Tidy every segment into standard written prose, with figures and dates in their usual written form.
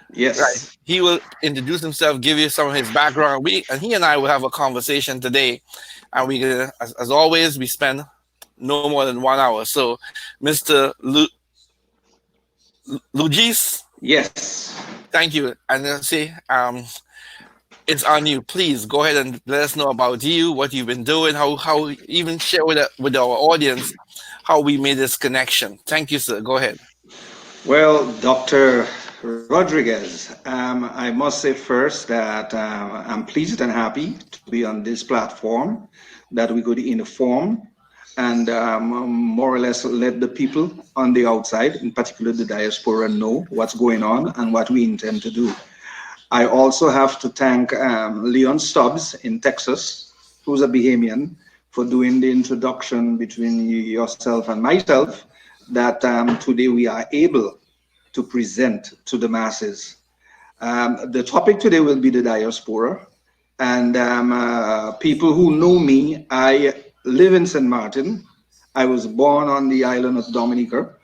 Right. Yes. He will introduce himself, give you some of his background. He and I will have a conversation today, and as always, we spend no more than 1 hour. So, Mr. Lugisse, Yes. thank you. And say, it's on you. Please go ahead and let us know about you, what you've been doing, how even share with our audience how we made this connection. Thank you, sir. Go ahead. Well, Dr. Rodriguez, I must say first that I'm pleased and happy to be on this platform that we could inform and more or less let the people on the outside, in particular the diaspora, know what's going on and what we intend to do. I also have to thank Leon Stubbs in Texas, who's a Bahamian, for doing the introduction between yourself and myself, that today we are able to present to the masses. The topic today will be the diaspora. And people who know me, I live in St. Martin. I was born on the island of Dominica.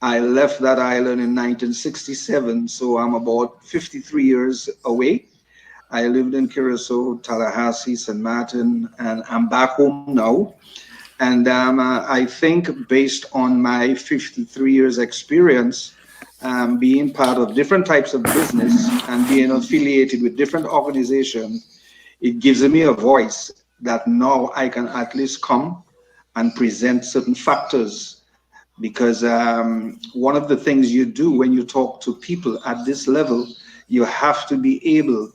I left that island in 1967, so I'm about 53 years away. I lived in Curacao, Tallahassee, St. Martin, and I'm back home now. And I think based on my 53 years experience, being part of different types of business and being affiliated with different organizations, it gives me a voice that now I can at least come and present certain factors, because one of the things you do when you talk to people at this level, you have to be able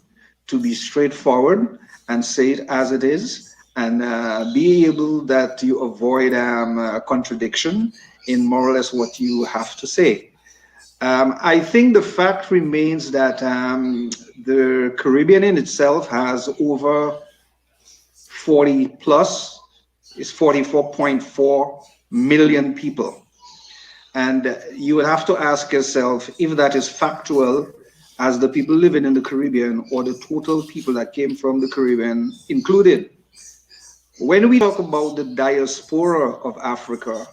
to be straightforward and say it as it is, and be able that you avoid contradiction in more or less what you have to say. I think the fact remains that the Caribbean in itself has over 40 plus, is 44.4 million people. And you would have to ask yourself if that is factual as the people living in the Caribbean or the total people that came from the Caribbean included. When we talk about the diaspora of Africa,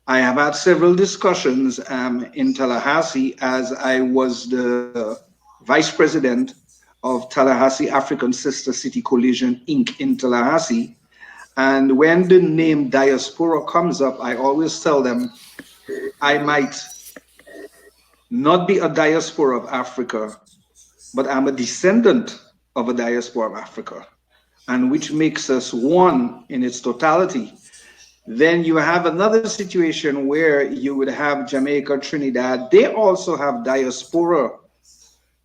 I have had several discussions in Tallahassee, as I was the vice president of Tallahassee African Sister City Coalition Inc. in Tallahassee. And when the name diaspora comes up, I always tell them I might not be a diaspora of Africa, but I'm a descendant of a diaspora of Africa, and which makes us one in its totality. Then you have another situation where you would have Jamaica, Trinidad. They also have diaspora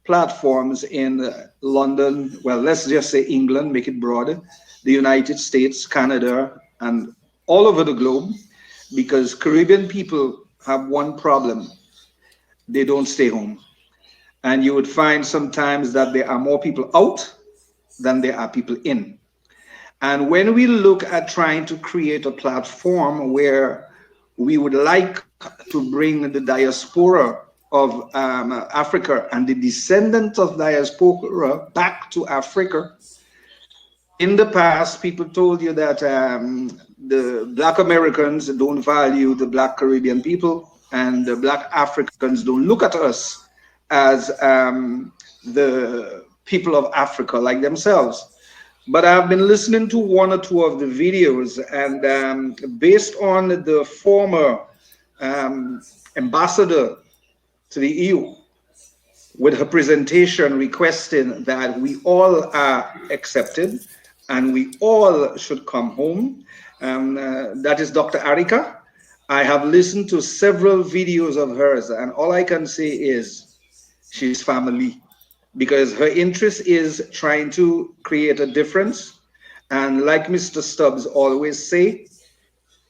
platforms in London. Well, let's just say England, make it broad, the United States, Canada, and all over the globe, because Caribbean people have one problem: they don't stay home. And you would find sometimes that there are more people out than there are people in. And when we look at trying to create a platform where we would like to bring the diaspora of Africa and the descendants of diaspora back to Africa, in the past, people told you that the Black Americans don't value the Black Caribbean people, and the Black Africans don't look at us as the people of Africa like themselves. But I've been listening to one or two of the videos, and based on the former ambassador to the EU, with her presentation requesting that we all are accepted and we all should come home, that is Dr. Arika. I have listened to several videos of hers, and all I can say is she's family, because her interest is trying to create a difference. And like Mr. Stubbs always say,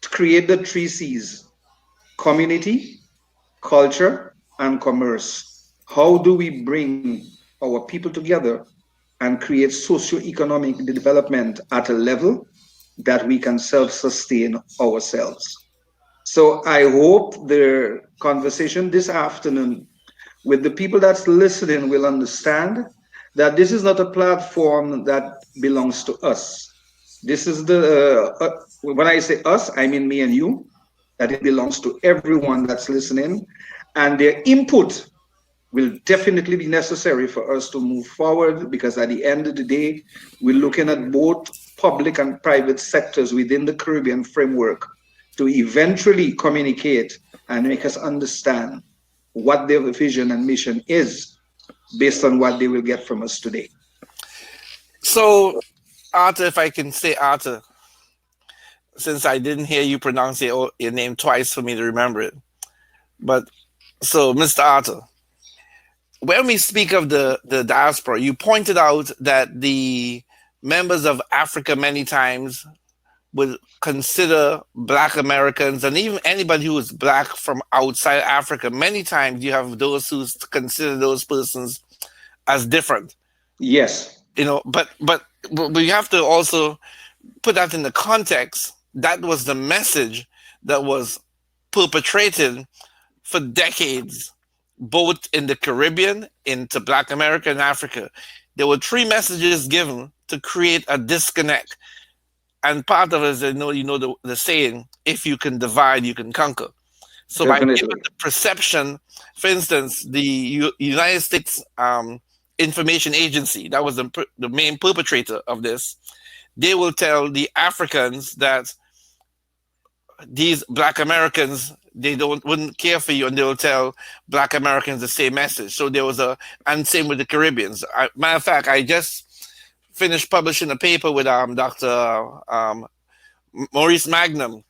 to create the three C's: community, culture, and commerce. How do we bring our people together and create socio-economic development at a level that we can self-sustain ourselves? So I hope the conversation this afternoon with the people that's listening will understand that this is not a platform that belongs to us. This is when I say us, I mean me and you, that it belongs to everyone that's listening, and their input will definitely be necessary for us to move forward, because at the end of the day, we're looking at both public and private sectors within the Caribbean framework to eventually communicate and make us understand what their vision and mission is based on what they will get from us today. So, Arthur, if I can say Arthur, since I didn't hear you pronounce your name twice for me to remember it. But so, Mr. Arthur, when we speak of the diaspora, you pointed out that the members of Africa many times would consider Black Americans and even anybody who is Black from outside Africa. Many times you have those who consider those persons as different. Yes. You know, but we have to also put that in the context. That was the message that was perpetrated for decades, both in the Caribbean, into Black America and Africa. There were three messages given to create a disconnect. And part of it is, the saying, if you can divide, you can conquer. So by giving the perception, for instance, the United States Information Agency, that was the main perpetrator of this, they will tell the Africans that these Black Americans, they wouldn't care for you, and they will tell Black Americans the same message. So there was and same with the Caribbeans. Matter of fact, I just finished publishing a paper with Dr. Maurice Magnum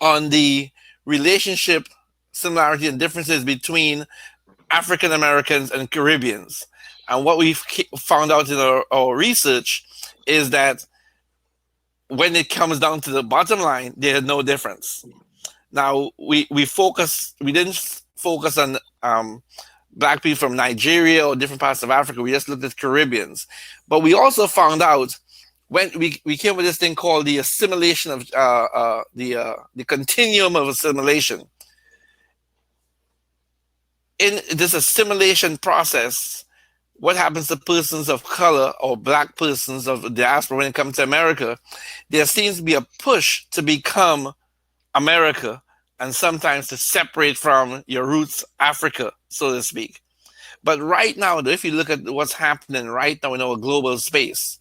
on the relationship, similarity, and differences between African Americans and Caribbeans. And what we've found out in our research is that when it comes down to the bottom line, there's no difference. Now, we didn't focus on Black people from Nigeria or different parts of Africa. We just looked at Caribbeans. But we also found out when we came with this thing called the assimilation of the continuum of assimilation. In this assimilation process, what happens to persons of color or Black persons of the diaspora when it comes to America? There seems to be a push to become America and sometimes to separate from your roots, Africa, so to speak. But right now, if you look at what's happening right now in our global space,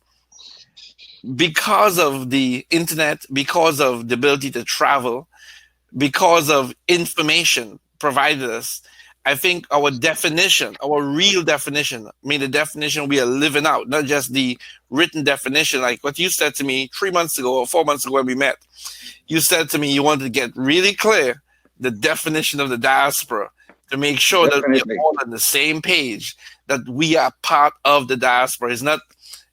because of the internet, because of the ability to travel, because of information provided us, I think our definition, our real definition, the definition we are living out, not just the written definition, like what you said to me 3 months ago or 4 months ago when we met. You said to me you wanted to get really clear the definition of the diaspora to make sure that we're all on the same page, that we are part of the diaspora. It's not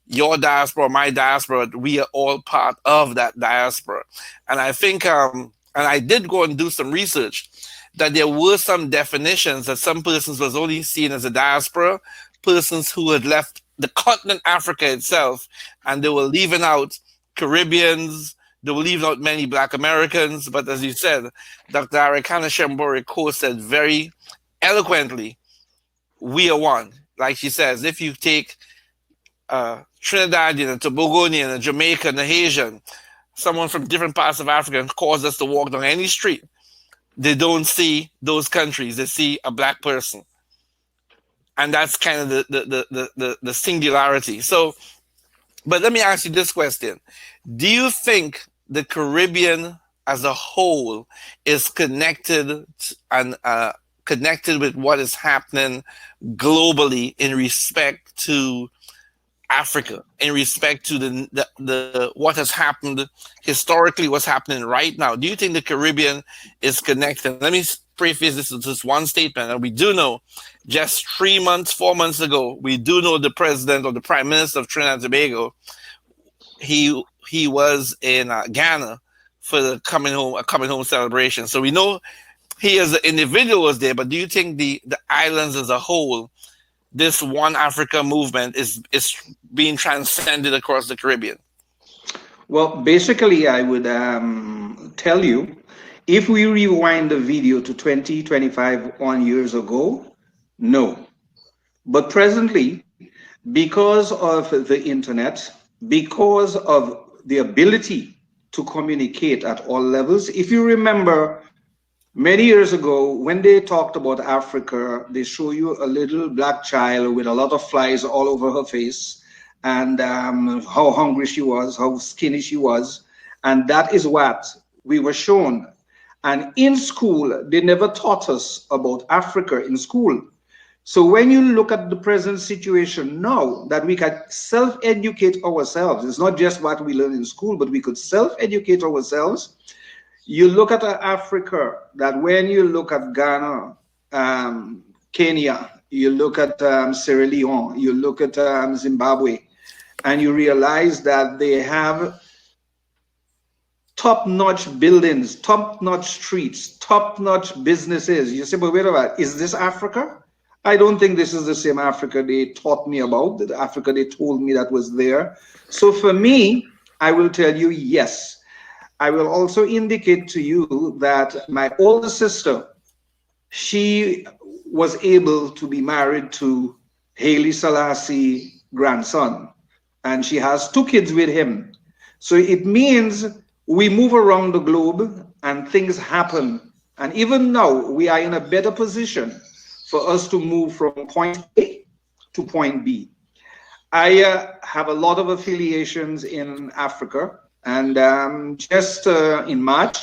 your diaspora, my diaspora, but we are all part of that diaspora. And I think, and I did go and do some research, that there were some definitions that some persons was only seen as a diaspora, persons who had left the continent Africa itself, and they were leaving out Caribbeans, they were leaving out many Black Americans. But as you said, Dr. Arikana Shembori Ko said very eloquently, we are one. Like she says, if you take Trinidadian, a Tobagonian, a Jamaican, a Haitian, someone from different parts of Africa, and cause us to walk down any street, they don't see those countries. They see a Black person, and that's kind of the singularity. So, but let me ask you this question: do you think the Caribbean as a whole is connected and connected with what is happening globally in respect to Africa, in respect to the what has happened historically, what's happening right now? Do you think the Caribbean is connected? Let me preface this with just one statement. And we do know, just 3 months, 4 months ago, we do know the president or the prime minister of Trinidad and Tobago, he was in Ghana for the coming home celebration. So we know he as an individual was there, but do you think the islands as a whole, this One Africa movement is being transcended across the Caribbean? Well, basically, I would tell you, if we rewind the video to 20, 25 years ago, no. But presently, because of the internet, because of the ability to communicate at all levels, if you remember Many years ago, when they talked about Africa, they show you a little black child with a lot of flies all over her face, and how hungry she was, how skinny she was. And that is what we were shown. And in school, they never taught us about Africa in school. So when you look at the present situation now, that we can self-educate ourselves, it's not just what we learn in school, but we could self-educate ourselves. You look at Africa, that when you look at Ghana, Kenya, you look at Sierra Leone, you look at Zimbabwe, and you realize that they have top-notch buildings, top-notch streets, top-notch businesses. You say, but wait a minute, is this Africa? I don't think this is the same Africa they taught me about, the Africa they told me that was there. So for me, I will tell you, yes. I will also indicate to you that my older sister, she was able to be married to Haile Selassie grandson, and she has 2 kids with him. So it means we move around the globe and things happen. And even now, we are in a better position for us to move from point A to point B. I have a lot of affiliations in Africa, and just in March,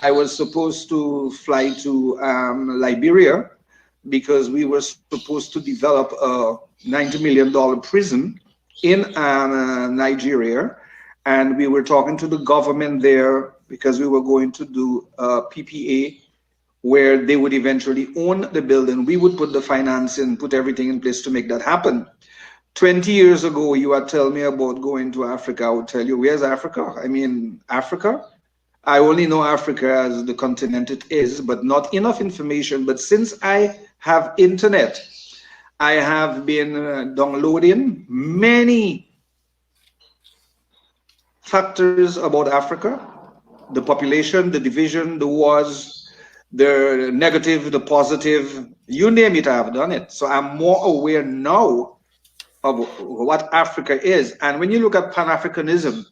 I was supposed to fly to Liberia because we were supposed to develop a $90 million prison in Nigeria. And we were talking to the government there because we were going to do a PPA where they would eventually own the building. We would put the financing, put everything in place to make that happen. 20 years ago, you would tell me about going to Africa. I would tell you, where's Africa? I mean, Africa? I only know Africa as the continent it is, but not enough information. But since I have internet, I have been downloading many factors about Africa, the population, the division, the wars, the negative, the positive, you name it, I have done it. So I'm more aware now of what Africa is. And when you look at Pan-Africanism,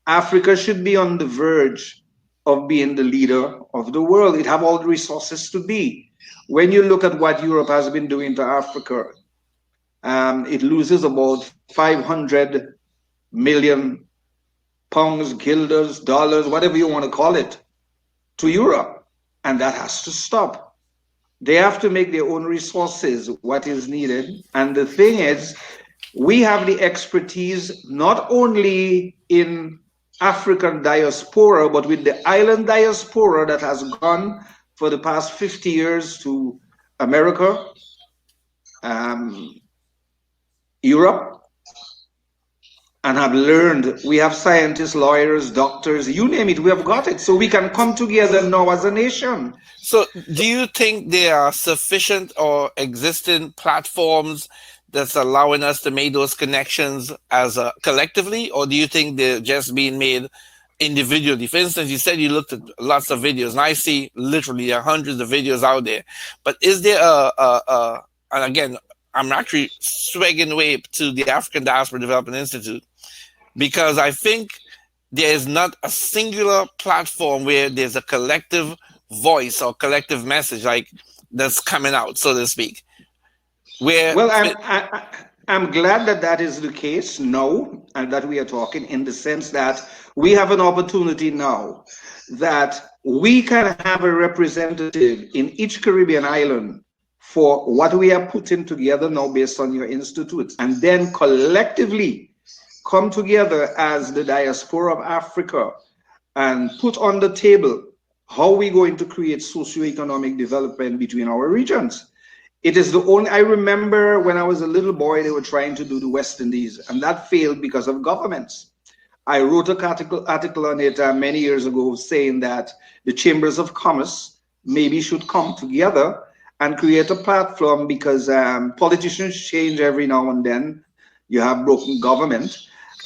Africa should be on the verge of being the leader of the world. It have all the resources to be. When you look at what Europe has been doing to Africa, it loses about 500 million pounds, guilders, dollars, whatever you want to call it, to Europe. And that has to stop. They have to make their own resources what is needed. And the thing is, we have the expertise not only in African diaspora, but with the island diaspora that has gone for the past 50 years to America, Europe, and have learned. We have scientists, lawyers, doctors, you name it, we have got it. So we can come together now as a nation. So do you think there are sufficient or existing platforms that's allowing us to make those connections as a collectively, or do you think they're just being made individually? For instance, you said you looked at lots of videos, and I see literally hundreds of videos out there. But is there and again, I'm actually swagging away to the African Diaspora Development Institute, because I think there is not a singular platform where there's a collective voice or collective message like that's coming out, so to speak. Well, I'm glad that that is the case now, and that we are talking in the sense that we have an opportunity now that we can have a representative in each Caribbean island for what we are putting together now based on your institute, and then collectively come together as the diaspora of Africa and put on the table how we're going to create socioeconomic development between our regions. It is the only, I remember when I was a little boy, they were trying to do the West Indies, and that failed because of governments. I wrote an article on it many years ago saying that the chambers of commerce maybe should come together and create a platform, because politicians change every now and then. You have broken government.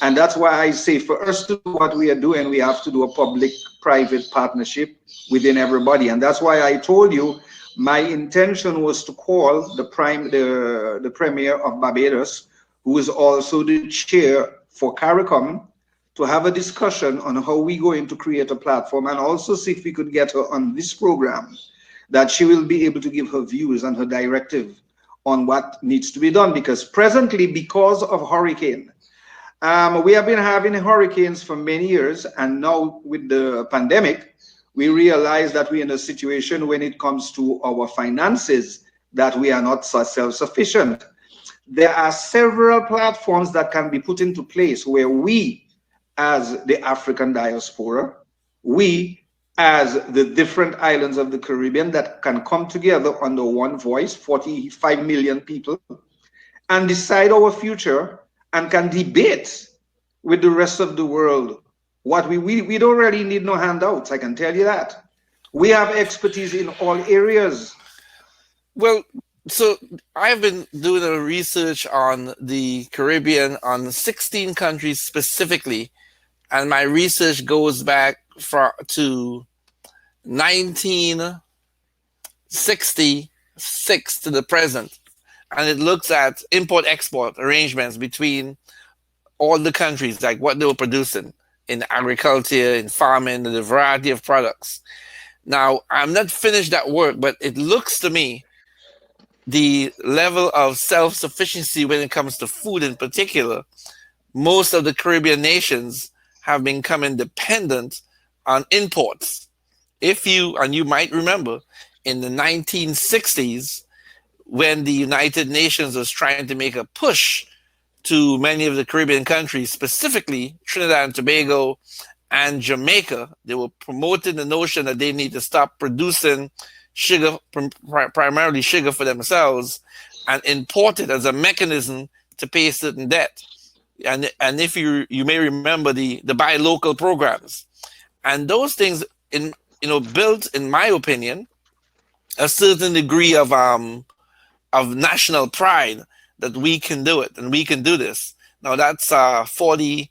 And that's why I say for us to do what we are doing, we have to do a public-private partnership within everybody. And that's why I told you my intention was to call the Premier of Barbados, who is also the chair for CARICOM, to to have a discussion on how we going to create a platform, and also see if we could get her on this program, that she will be able to give her views and her directive on what needs to be done. Because presently, because of hurricane, we have been having hurricanes for many years, and now with the pandemic, we realize that we're in a situation when it comes to our finances that we are not self-sufficient. There are several platforms that can be put into place where we, as the African diaspora, we, as the different islands of the Caribbean, that can come together under one voice, 45 million people, and decide our future, and can debate with the rest of the world what we don't really need no handouts, I can tell you that. We have expertise in all areas. Well, so I've been doing a research on the Caribbean, on 16 countries specifically, and my research goes back to 1966 to the present, and it looks at import-export arrangements between all the countries, like what they were producing in agriculture, in farming, and the variety of products. Now, I'm not finished that work, but it looks to me the level of self-sufficiency when it comes to food in particular, most of the Caribbean nations have become dependent on imports. If you, and you might remember, in the 1960s, when the United Nations was trying to make a push to many of the Caribbean countries, specifically Trinidad and Tobago and Jamaica, they were promoting the notion that they need to stop producing sugar, primarily sugar for themselves, and import it as a mechanism to pay certain debt. And if you may remember the buy local programs, and those things built, in my opinion, a certain degree of national pride that we can do it and we can do this. Now that's 40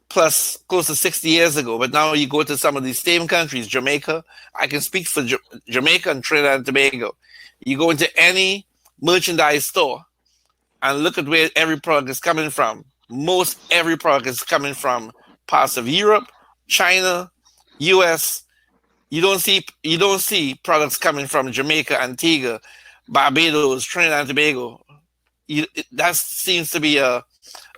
plus, close to 60 years ago. But now you go to some of these same countries, Jamaica. I can speak for Jamaica and Trinidad and Tobago. You go into any merchandise store and look at where every product is coming from. Most every product is coming from parts of Europe, China, US. You don't see products coming from Jamaica, Antigua, Barbados, Trinidad and Tobago. That seems to be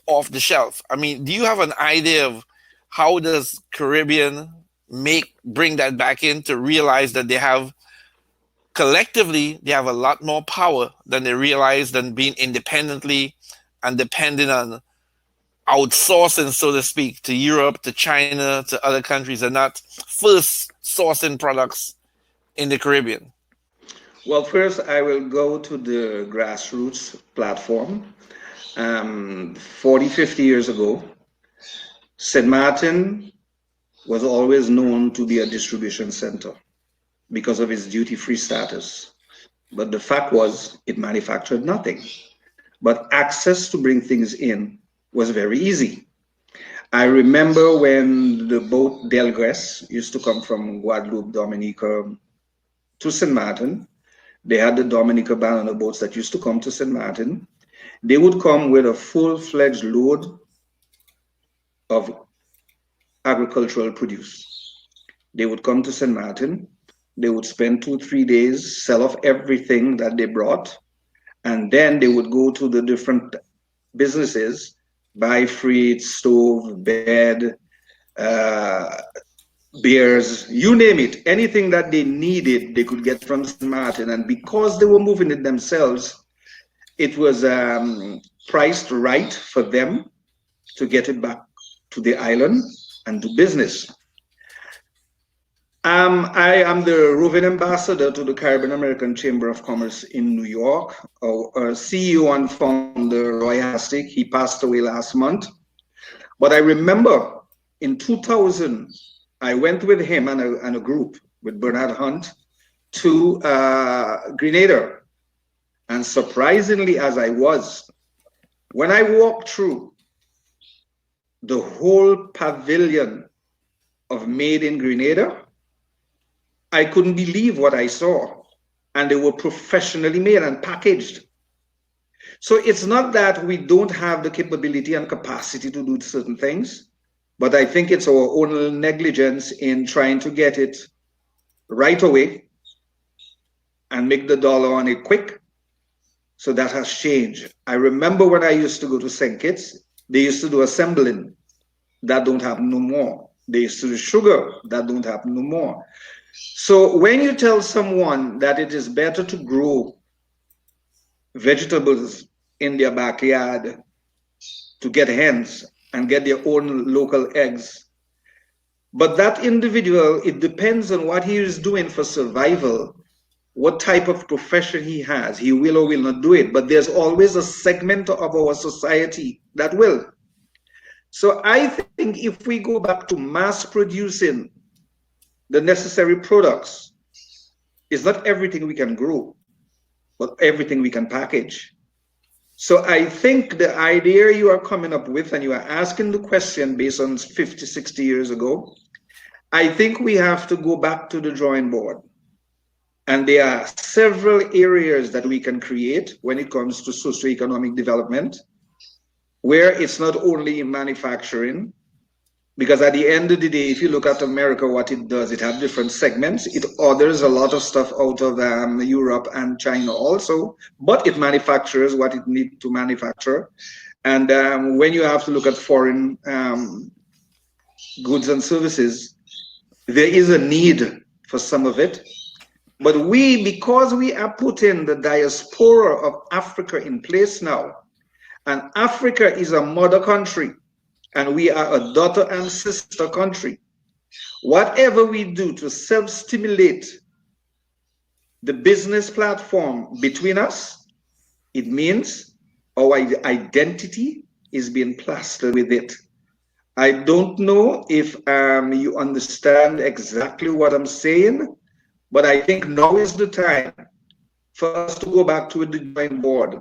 off the shelf. I mean, do you have an idea of how does Caribbean bring that back in, to realize that collectively they have a lot more power than they realize, than being independently and depending on outsourcing, so to speak, to Europe, to China, to other countries, and not first sourcing products in the Caribbean? Well, first I will go to the grassroots platform. 40, 50 years ago, St. Martin was always known to be a distribution center because of its duty-free status. But the fact was, it manufactured nothing. But access to bring things in was very easy. I remember when the boat Delgrès used to come from Guadeloupe, Dominica to St. Martin. They had the Dominica banana boats that used to come to St. Martin. They would come with a full-fledged load of agricultural produce. They would come to St. Martin. They would spend 2-3 days, sell off everything that they brought, and then they would go to the different businesses, buy freight, stove, bed, beers, you name it. Anything that they needed, they could get from St. Martin. And because they were moving it themselves, it was priced right for them to get it back to the island and do business. I am the roving ambassador to the Caribbean American Chamber of Commerce in New York. Our CEO and founder, Roy Hastic, he passed away last month. But I remember in 2000, I went with him and a group with Bernard Hunt to Grenada. And surprisingly, as I was, when I walked through the whole pavilion of Made in Grenada, I couldn't believe what I saw. And they were professionally made and packaged. So it's not that we don't have the capability and capacity to do certain things, But I think it's our own negligence in trying to get it right away and make the dollar on it quick. So that has changed. I remember when I used to go to St. Kitts, they used to do assembling. That don't happen no more. They used to do sugar. That don't happen no more. So when you tell someone that it is better to grow vegetables in their backyard to get hens and get their own local eggs, but that individual, it depends on what he is doing for survival, what type of profession he has. He will or will not do it, but there's always a segment of our society that will. So I think if we go back to mass producing the necessary products, it's not everything we can grow, but everything we can package. So I think the idea you are coming up with, and you are asking the question based on 50, 60 years ago, I think we have to go back to the drawing board. And there are several areas that we can create when it comes to socioeconomic development, where it's not only in manufacturing, because at the end of the day, if you look at America, what it does, it has different segments. It orders a lot of stuff out of Europe and China also, but it manufactures what it needs to manufacture. And when you have to look at foreign goods and services, there is a need for some of it. But we, because we are putting the diaspora of Africa in place now, and Africa is a mother country, and we are a daughter and sister country. Whatever we do to self-stimulate the business platform between us, it means our identity is being plastered with it. I don't know if you understand exactly what I'm saying, but I think now is the time for us to go back to the drawing board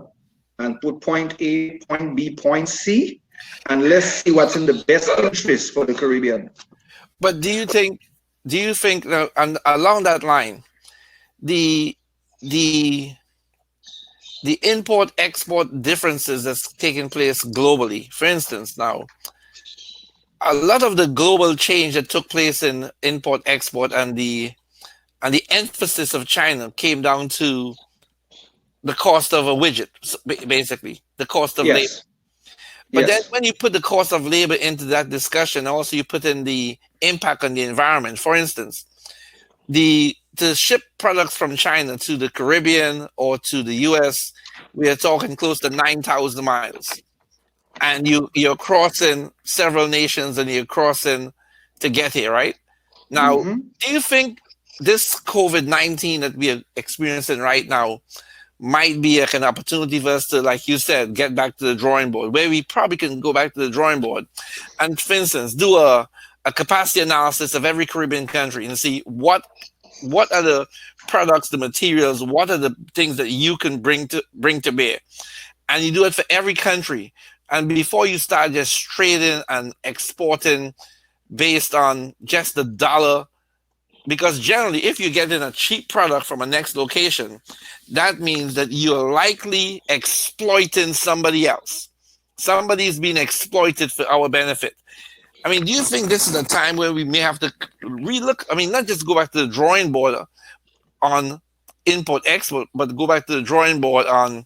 and put point A, point B, point C, and let's see what's in the best interest for the Caribbean. But do you think that, and along that line, the the the import export differences that's taking place globally, for instance, now a lot of the global change that took place in import export and the emphasis of China came down to the cost of a widget, basically the cost of labor. Yes, But then yes, when you put the cost of labor into that discussion, also you put in the impact on the environment. For instance, to ship products from China to the Caribbean or to the US, we are talking close to 9,000 miles. And you're crossing several nations and you're crossing to get here, right? Now, mm-hmm. do you think this COVID-19 that we are experiencing right now might be like an opportunity for us to, like you said, get back to the drawing board, where we probably can go back to the drawing board and, for instance, do a capacity analysis of every Caribbean country and see what are the products, the materials, what are the things that you can bring to bear, and you do it for every country. And before you start just trading and exporting based on just the dollar, because generally, if you're getting a cheap product from a next location, that means that you're likely exploiting somebody else. Somebody's being exploited for our benefit. I mean, do you think this is a time where we may have to relook? I mean, not just go back to the drawing board on import export, but go back to the drawing board on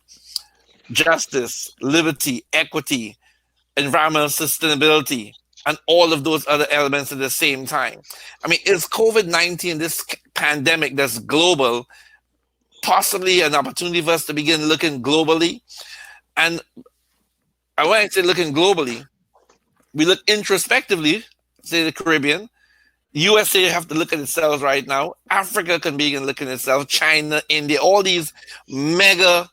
justice, liberty, equity, environmental sustainability, and all of those other elements at the same time. I mean, is COVID-19, this pandemic that's global, possibly an opportunity for us to begin looking globally? And I want to say looking globally, we look introspectively, say the Caribbean. USA have to look at itself right now. Africa can begin looking at itself. China, India, all these mega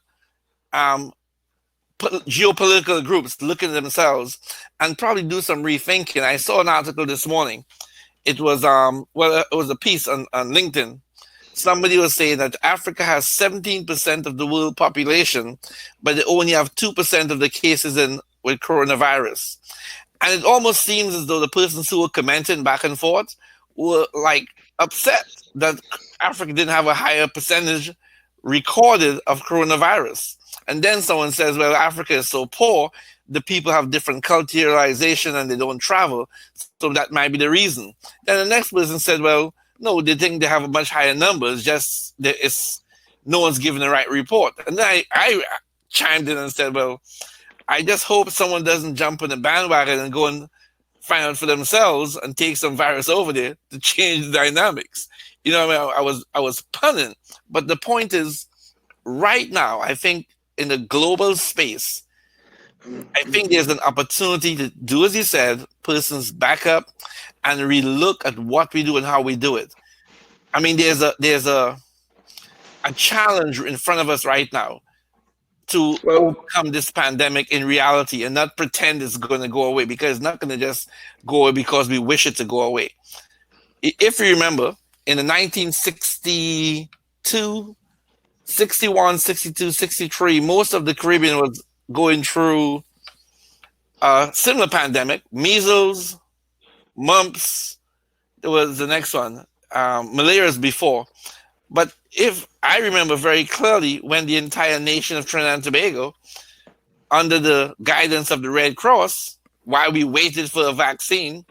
geopolitical groups look at themselves and probably do some rethinking. I saw an article this morning. It was it was a piece on LinkedIn. Somebody was saying that Africa has 17% of the world population, but they only have 2% of the cases with coronavirus. And it almost seems as though the persons who were commenting back and forth were like upset that Africa didn't have a higher percentage recorded of coronavirus. And then someone says, well, Africa is so poor the people have different culturalization and they don't travel, so that might be the reason. Then the next person said, well, no, they think they have a much higher numbers, just there is no one's giving the right report. And then I chimed in and said, well, I just hope someone doesn't jump on the bandwagon and go and find out for themselves and take some virus over there to change the dynamics. You know, I mean, I was punning, but the point is, right now, I think in the global space, I think there's an opportunity to do as you said, persons back up and relook at what we do and how we do it. I mean, there's a challenge in front of us right now to overcome this pandemic in reality and not pretend it's going to go away, because it's not going to just go away because we wish it to go away. If you remember, in the 1962, 61, 62, 63, most of the Caribbean was going through a similar pandemic, measles, mumps. There was the next one, malaria before. But if I remember very clearly, when the entire nation of Trinidad and Tobago, under the guidance of the Red Cross, while we waited for a vaccine,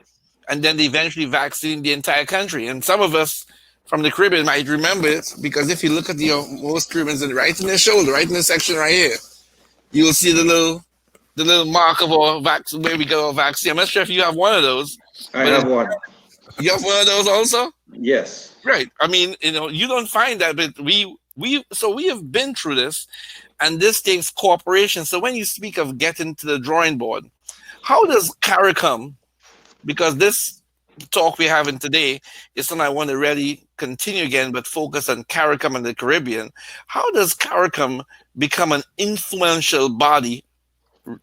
and then they eventually vaccinated the entire country. And some of us from the Caribbean might remember it, because if you look at most Caribbeans, right in their shoulder, right in the section right here, you'll see the little mark of our vaccine, where we got our vaccine. I'm not sure if you have one of those. I have one. You have one of those also? Yes. Right. I mean, you don't find that, but we have been through this, and this takes cooperation. So when you speak of getting to the drawing board, how does CARICOM, because this talk we're having today is something I want to really continue again, but focus on CARICOM and the Caribbean. How does CARICOM become an influential body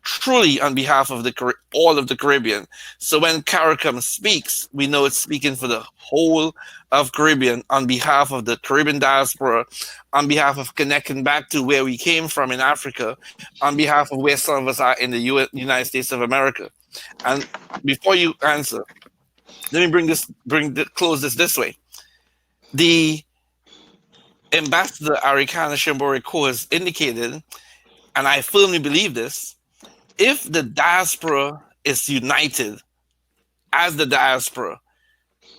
truly on behalf of all of the Caribbean? So when CARICOM speaks, we know it's speaking for the whole of Caribbean, on behalf of the Caribbean diaspora, on behalf of connecting back to where we came from in Africa, on behalf of where some of us are in the United States of America. And before you answer, let me close this way. The Ambassador Arikana Shimbori has indicated, and I firmly believe this, if the diaspora is united as the diaspora,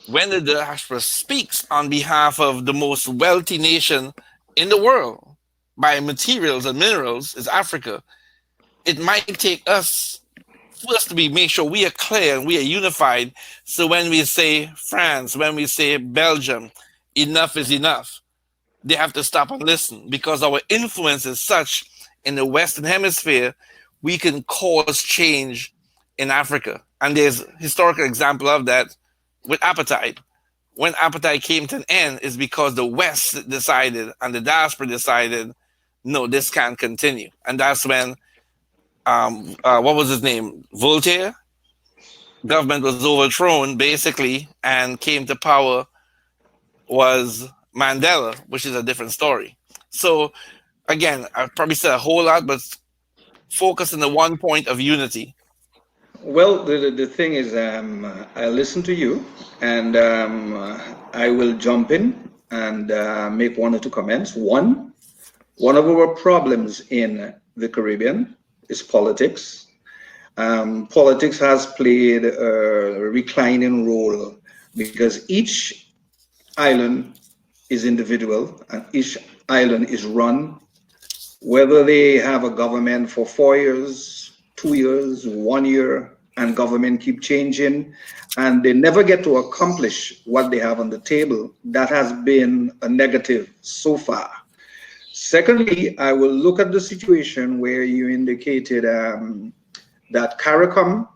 when the diaspora speaks on behalf of the most wealthy nation in the world by materials and minerals, is Africa, it might take us first to make sure we are clear and we are unified. So when we say France, when we say Belgium, enough is enough, they have to stop and listen, because our influence is such in the Western Hemisphere, we can cause change in Africa. And there's a historical example of that with apartheid. When apartheid came to an end, is because the West decided and the diaspora decided, no, this can't continue. And that's when, what was his name? Voltaire? Government was overthrown, basically, and came to power was Mandela, which is a different story. So, again, I probably said a whole lot, but focus on the one point of unity. Well, the thing is, I listen to you, and I will jump in and make one or two comments. One of our problems in the Caribbean is politics. Politics has played a reclining role, because each island is individual and each island is run, whether they have a government for 4 years, 2 years, 1 year, and government keep changing, and they never get to accomplish what they have on the table. That has been a negative so far. Secondly, I will look at the situation where you indicated that CARICOM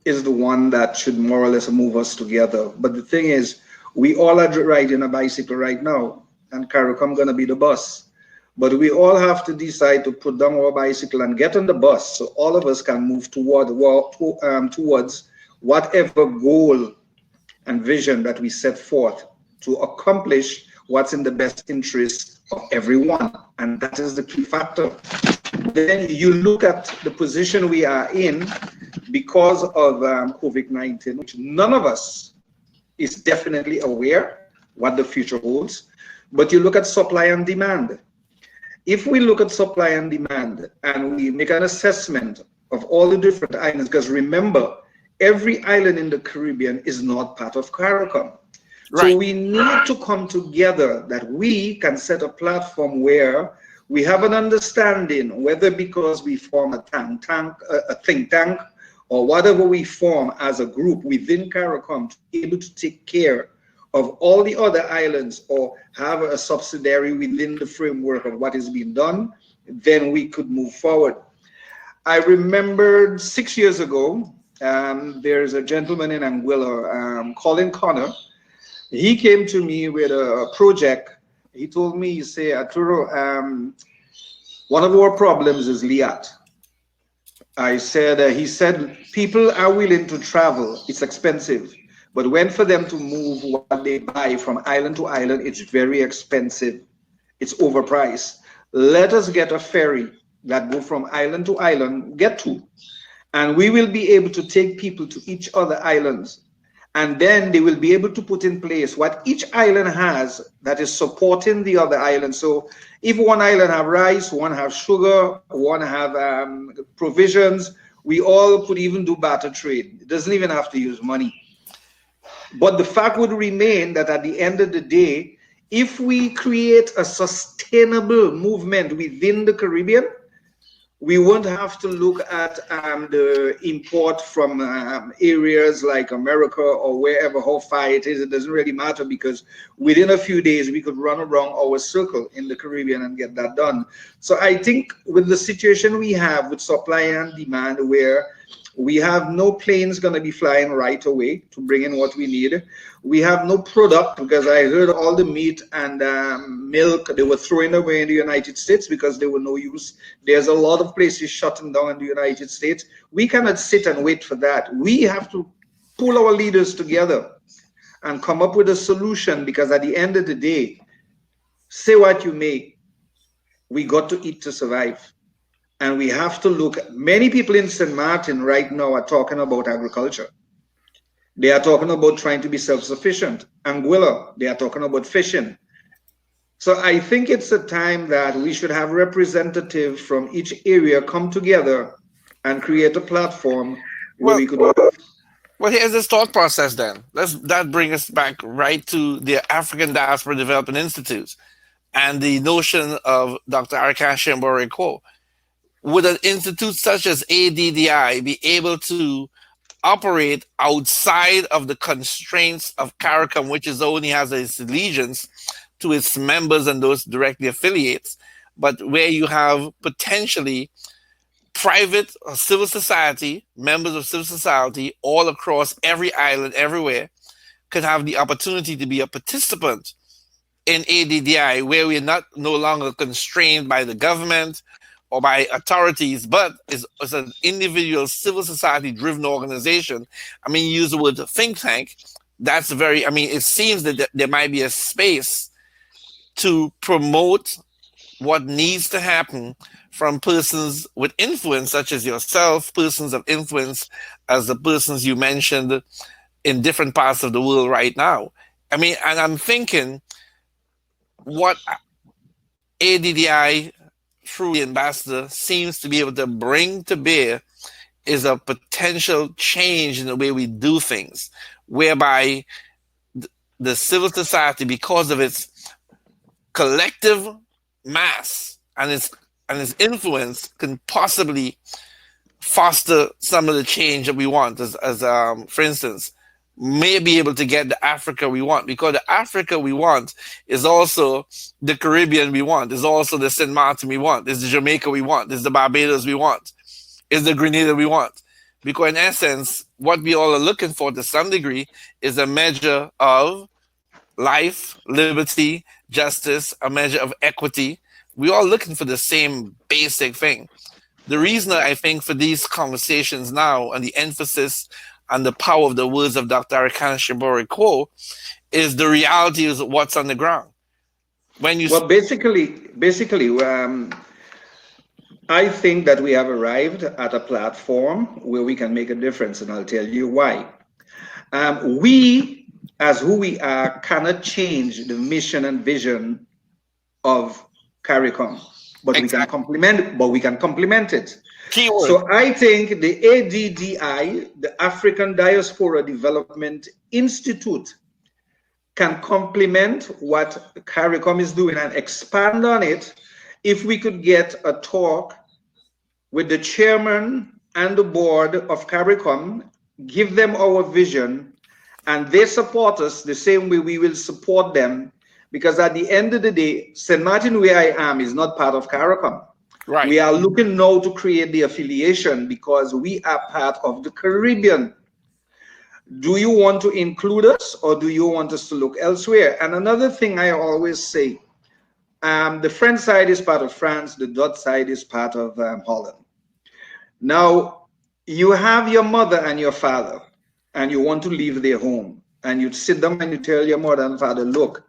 is the one that should more or less move us together. But the thing is, we all are riding a bicycle right now, and CARICOM gonna be the bus. But we all have to decide to put down our bicycle and get on the bus, so all of us can move towards whatever goal and vision that we set forth to accomplish what's in the best interest of everyone. And that is the key factor. Then you look at the position we are in because of COVID-19, which none of us is definitely aware what the future holds. But you look at supply and demand. If we look at supply and demand and we make an assessment of all the different islands, because remember, every island in the Caribbean is not part of CARICOM. So Right. we need to come together that we can set a platform where we have an understanding, whether because we form a think tank, or whatever we form as a group within CARICOM to be able to take care of all the other islands or have a subsidiary within the framework of what is being done, then we could move forward. I remembered 6 years ago, there's a gentleman in Anguilla, Colin Connor. He came to me with a project. He told me, he said, Arturo, one of our problems is Liat. I said, he said, people are willing to travel. It's expensive. But when for them to move what they buy from island to island, it's very expensive. It's overpriced. Let us get a ferry that go from island to island, get to, and we will be able to take people to each other islands. And then they will be able to put in place what each island has that is supporting the other island. So if one island have rice, one have sugar, one have provisions, we all could even do barter trade. It doesn't even have to use money. But the fact would remain that at the end of the day, if we create a sustainable movement within the Caribbean, we won't have to look at the import from areas like America or wherever, how far it is. It doesn't really matter, because within a few days we could run around our circle in the Caribbean and get that done. So I think with the situation we have with supply and demand, where we have no planes going to be flying right away to bring in what we need. We have no product, because I heard all the meat and milk they were throwing away in the United States because they were no use. There's a lot of places shutting down in the United States. We cannot sit and wait for that. We have to pull our leaders together and come up with a solution, because at the end of the day, say what you may, we got to eat to survive. And we have to look, many people in St. Martin right now are talking about agriculture. They are talking about trying to be self-sufficient. Anguilla, they are talking about fishing. So I think it's a time that we should have representatives from each area come together and create a platform where Well, we could work. well, here's this thought process then. That bring us back right to the African Diaspora Development Institute and the notion of Dr. Arakash Mboreko. Would an institute such as ADDI be able to operate outside of the constraints of CARICOM, which is only has its allegiance to its members and those directly affiliates, but where you have potentially private or civil society, members of civil society all across every island, everywhere, could have the opportunity to be a participant in ADDI, where we're not no longer constrained by the government or by authorities, but is an individual civil society driven organization. I mean, you use the word think tank. That's very, I mean, it seems that there might be a space to promote what needs to happen from persons with influence, such as yourself, persons of influence, as the persons you mentioned in different parts of the world right now. I mean, and I'm thinking what ADDI through the ambassador seems to be able to bring to bear is a potential change in the way we do things, whereby the civil society, because of its collective mass and its influence, can possibly foster some of the change that we want. As for instance, may be able to get the Africa we want, because the Africa we want is also the Caribbean we want, is also the St. Martin we want, is the Jamaica we want, is the Barbados we want, is the Grenada we want. Because in essence, what we all are looking for to some degree is a measure of life, liberty, justice, a measure of equity. We're all looking for the same basic thing. The reason I think for these conversations now and the emphasis and the power of the words of Dr. Arakash Mboreko is the reality is what's on the ground. When you Well, basically, I think that we have arrived at a platform where we can make a difference, and I'll tell you why. We, as who we are, cannot change the mission and vision of CARICOM, but we can exactly. complement. But we can complement it. Keyword. So I think the ADDI, the African Diaspora Development Institute, can complement what CARICOM is doing and expand on it if we could get a talk with the chairman and the board of CARICOM, give them our vision, and they support us the same way we will support them. Because at the end of the day, St. Martin, where I am, is not part of CARICOM. Right. We are looking now to create the affiliation because we are part of the Caribbean. Do you want to include us or do you want us to look elsewhere? And another thing I always say, the French side is part of France, the Dutch side is part of Holland. Now, you have your mother and your father, and you want to leave their home, and you sit down and you tell your mother and father, look,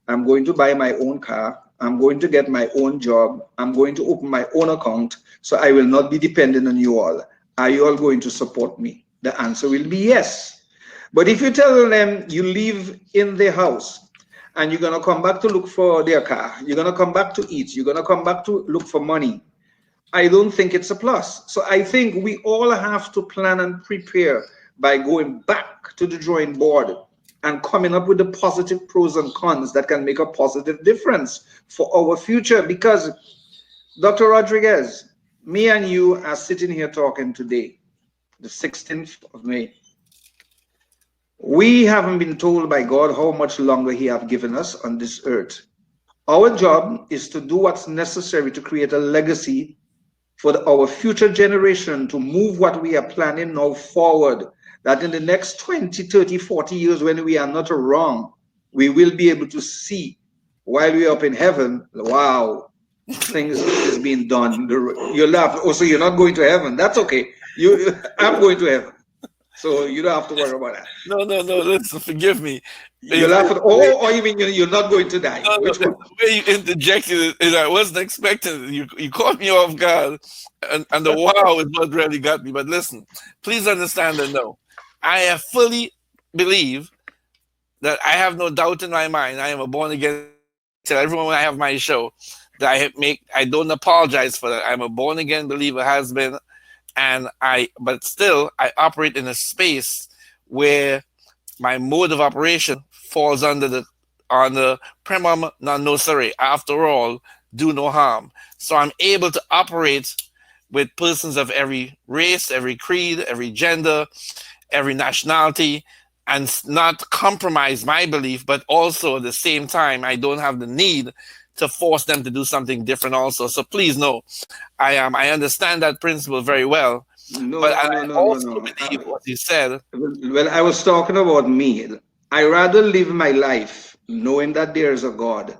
I'm going to buy my own car, I'm going to get my own job, I'm going to open my own account, so I will not be dependent on you all. Are you all going to support me? The answer will be yes. But if you tell them you live in their house and you're going to come back to look for their car, you're going to come back to eat, you're going to come back to look for money, I don't think it's a plus. So I think we all have to plan and prepare by going back to the drawing board and coming up with the positive pros and cons that can make a positive difference for our future. Because, Dr. Rodriguez, me and you are sitting here talking today, the 16th of May. We haven't been told by God how much longer He has given us on this earth. Our job is to do what's necessary to create a legacy for our future generation to move what we are planning now forward, that in the next 20, 30, 40 years when we are not around, we will be able to see while we're up in heaven, wow, things is being done. You laugh. Oh, so you're not going to heaven. That's okay. I'm going to heaven. So you don't have to worry about that. No. Listen, forgive me. You laugh at, or you mean you're not going to die? No, Which one? the way you interjected it, I wasn't expecting it. You caught me off guard, and the wow is what really got me. But listen, please understand and know, I have fully believe that I have no doubt in my mind. I am a born again. Tell everyone when I have my show that I don't apologize for that. I'm a born again believer, has been, but still I operate in a space where my mode of operation falls under the primum non nocere. After all, do no harm. So I'm able to operate with persons of every race, every creed, every gender, every nationality, and not compromise my belief, but also at the same time, I don't have the need to force them to do something different also. So please know, I understand that principle very well. But I also believe what you said. Well, I was talking about me. I rather live my life knowing that there is a God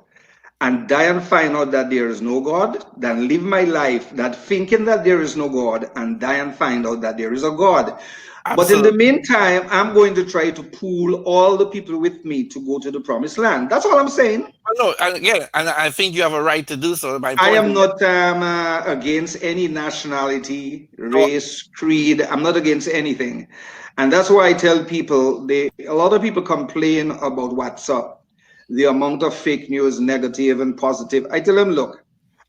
and die and find out that there is no God than live my life that thinking that there is no God and die and find out that there is a God. But in the meantime, I'm going to try to pull all the people with me to go to the promised land. That's all I'm saying. No, again, and I think you have a right to do so. I am not against any nationality, race, creed. I'm not against anything. And that's why I tell people, a lot of people complain about WhatsApp, the amount of fake news, negative and positive. I tell them, look,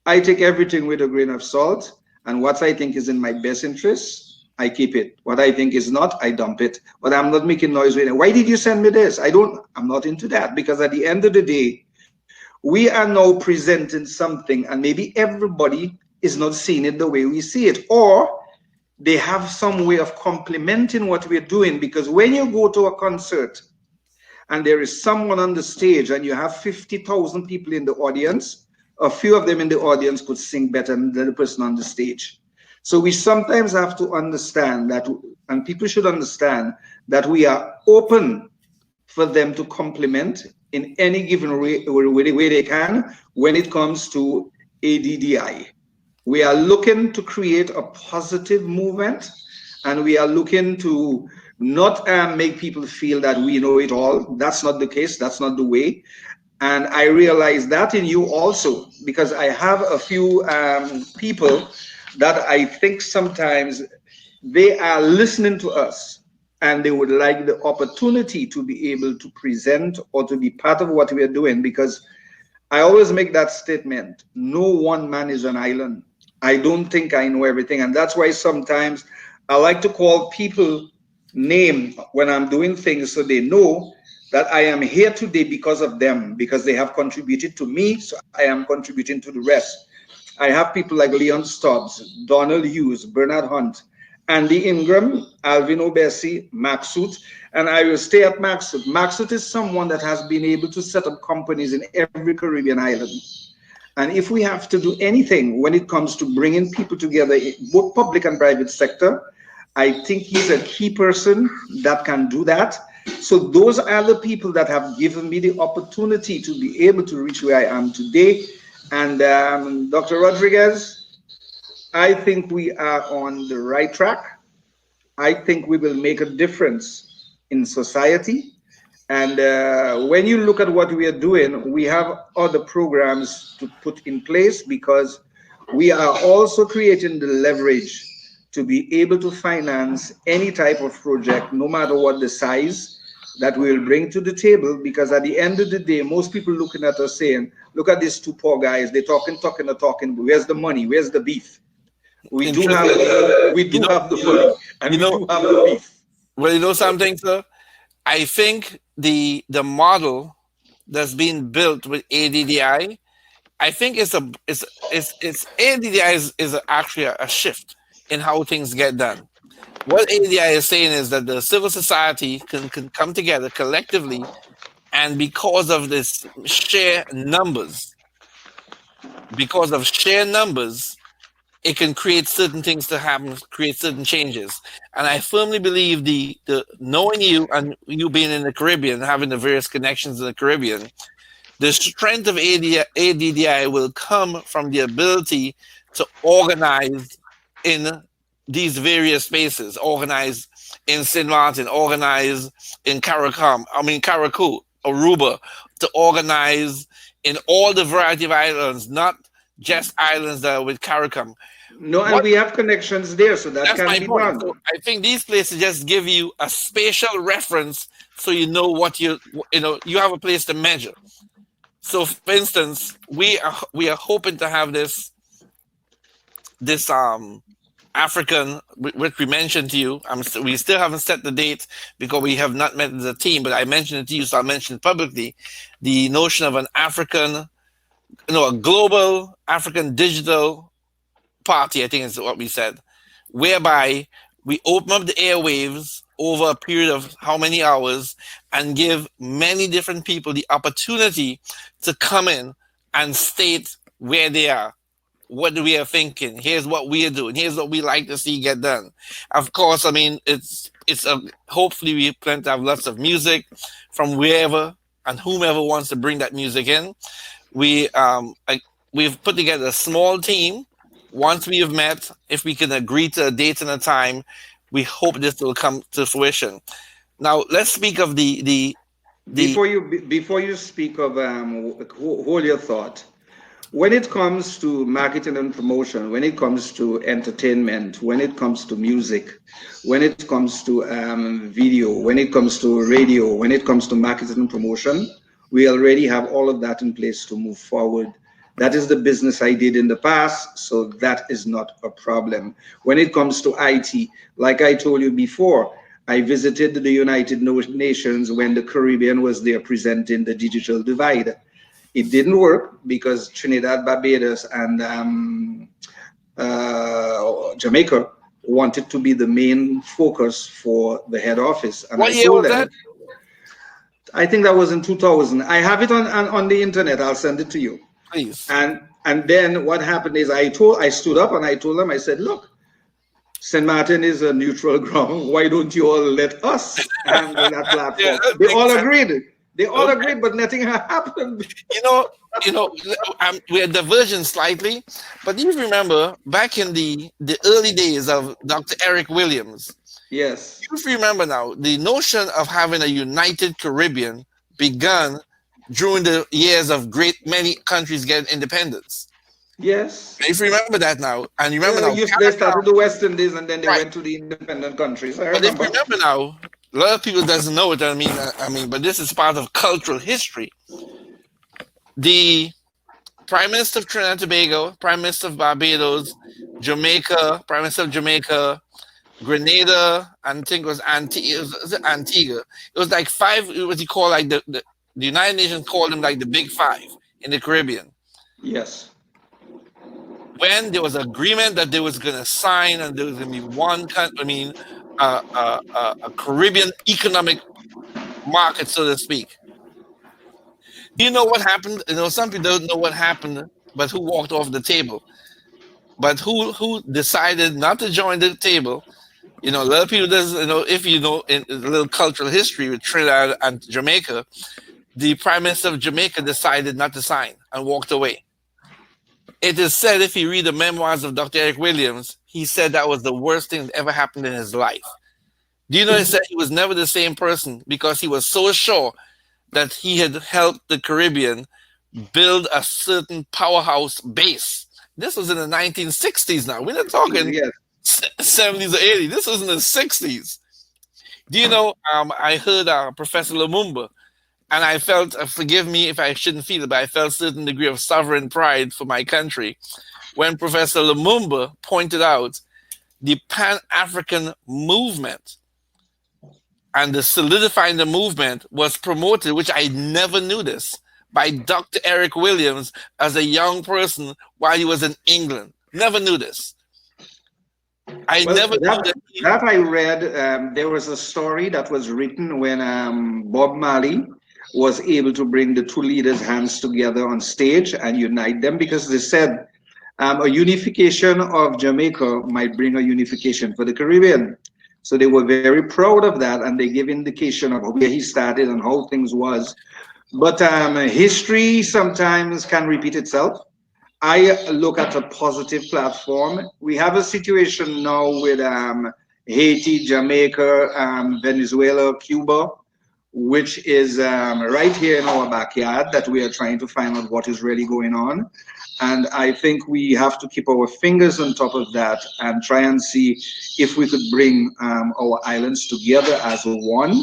I take everything with a grain of salt, and what I think is in my best interest, I keep it. What I think is not, I dump it. But I'm not making noise with it. Why did you send me this? I'm not into that, because at the end of the day, we are now presenting something and maybe everybody is not seeing it the way we see it, or they have some way of complementing what we're doing. Because when you go to a concert and there is someone on the stage and you have 50,000 people in the audience, a few of them in the audience could sing better than the person on the stage. So we sometimes have to understand that, and people should understand that we are open for them to complement in any given way they can when it comes to ADDI. We are looking to create a positive movement, and we are looking to not make people feel that we know it all. That's not the case. That's not the way. And I realize that in you also, because I have a few people that I think sometimes they are listening to us and they would like the opportunity to be able to present or to be part of what we are doing. Because I always make that statement, no one man is an island. I don't think I know everything. And that's why sometimes I like to call people name when I'm doing things so they know that I am here today because of them, because they have contributed to me. So I am contributing to the rest. I have people like Leon Stubbs, Donald Hughes, Bernard Hunt, Andy Ingram, Alvin Obesi, Maxut, and I will stay at Maxut. Maxut is someone that has been able to set up companies in every Caribbean island. And if we have to do anything when it comes to bringing people together, both public and private sector, I think he's a key person that can do that. So those are the people that have given me the opportunity to be able to reach where I am today. And Dr. Rodriguez, I think we are on the right track. I think we will make a difference in society. And when you look at what we are doing, we have other programs to put in place because we are also creating the leverage to be able to finance any type of project, no matter what the size, that we will bring to the table. Because at the end of the day, most people looking at us saying, look at these two poor guys, they're talking, but where's the money? Where's the beef? We do have Interesting. You know, the money and you we know, do have the beef. well, you know something, sir? I think the model that's being built with I think it's ADDI is actually a shift in how things get done. What ADI is saying is that the civil society can come together collectively, and because of sheer numbers, it can create certain things to happen, create certain changes. And I firmly believe the knowing you and you being in the Caribbean, having the various connections in the Caribbean, the strength of ADDI will come from the ability to organize in these various spaces, organize in St. Martin, organize in Caracu, Aruba, to organize in all the variety of islands, not just islands that are with CARICOM. No, and What we have connections there, so that That's can my be point. done. So I think these places just give you a spatial reference, so you know what you have a place to measure. So, for instance, we are hoping to have this African, which we mentioned to you. We still haven't set the date because we have not met as a team. But I mentioned it to you, so I'll mention it publicly. The notion of an a global African digital party, I think is what we said, whereby we open up the airwaves over a period of how many hours and give many different people the opportunity to come in and state where they are. What we are thinking? Here's what we are doing. Here's what we like to see get done. Of course, I mean it's a hopefully we plan to have lots of music from wherever and whomever wants to bring that music in. We've put together a small team. Once we have met, if we can agree to a date and a time, we hope this will come to fruition. Now let's speak of the Before you speak of hold your thought. When it comes to marketing and promotion, when it comes to entertainment, when it comes to music, when it comes to video, when it comes to radio, when it comes to marketing and promotion, we already have all of that in place to move forward. That is the business I did in the past, so that is not a problem. When it comes to IT, like I told you before, I visited the United Nations when the Caribbean was there presenting the digital divide. It didn't work because Trinidad, Barbados, and Jamaica wanted to be the main focus for the head office. And what I year told was them, that? I think that was in 2000. I have it on the internet. I'll send it to you. Please. And then what happened is I stood up and I told them, I said, look, St. Martin is a neutral ground. Why don't you all let us handle that Yeah, platform? that They makes all sense. agreed. They all Okay. agreed, but nothing happened. You know, we are diverging slightly, but you remember back in the early days of Dr. Eric Williams. Yes. If you remember now, the notion of having a united Caribbean began during the years of great many countries getting independence. Yes. If you remember that now, and you remember now, They started the West Indies and then they right? went to the independent countries. I But if you remember. remember now, a lot of people doesn't know it. But this is part of cultural history. The Prime Minister of Trinidad and Tobago, Prime Minister of Barbados, Jamaica, Prime Minister of Jamaica, Grenada, and I think was it Antigua. It was like five. It was he called like the United Nations called them like the Big Five in the Caribbean. Yes. When there was agreement that they was going to sign and there was going to be one country, I mean, a Caribbean economic market, so to speak. Do you know what happened? You know, some people don't know what happened, but who walked off the table? But who decided not to join the table? You know, a lot of people doesn't. You know, if you know in a little cultural history with Trinidad and Jamaica, the Prime Minister of Jamaica decided not to sign and walked away. It is said, if you read the memoirs of Dr. Eric Williams, he said that was the worst thing that ever happened in his life. Do you know he said he was never the same person because he was so sure that he had helped the Caribbean build a certain powerhouse base. This was in the 1960s now. We're not talking 70s or 80s. This was in the 60s. Do you know, I heard Professor Lumumba, and I felt, forgive me if I shouldn't feel it, but I felt a certain degree of sovereign pride for my country when Professor Lumumba pointed out the Pan-African movement and the solidifying the movement was promoted, which I never knew this, by Dr. Eric Williams as a young person while he was in England. Never knew this. I never knew that. That I read, there was a story that was written when Bob Marley was able to bring the two leaders' hands together on stage and unite them, because they said a unification of Jamaica might bring a unification for the Caribbean. So they were very proud of that, and they give indication of where he started and how things was. But history sometimes can repeat itself. I look at a positive platform. We have a situation now with Haiti, Jamaica, Venezuela, Cuba, which is right here in our backyard, that we are trying to find out what is really going on. And I think we have to keep our fingers on top of that and try and see if we could bring our islands together as one.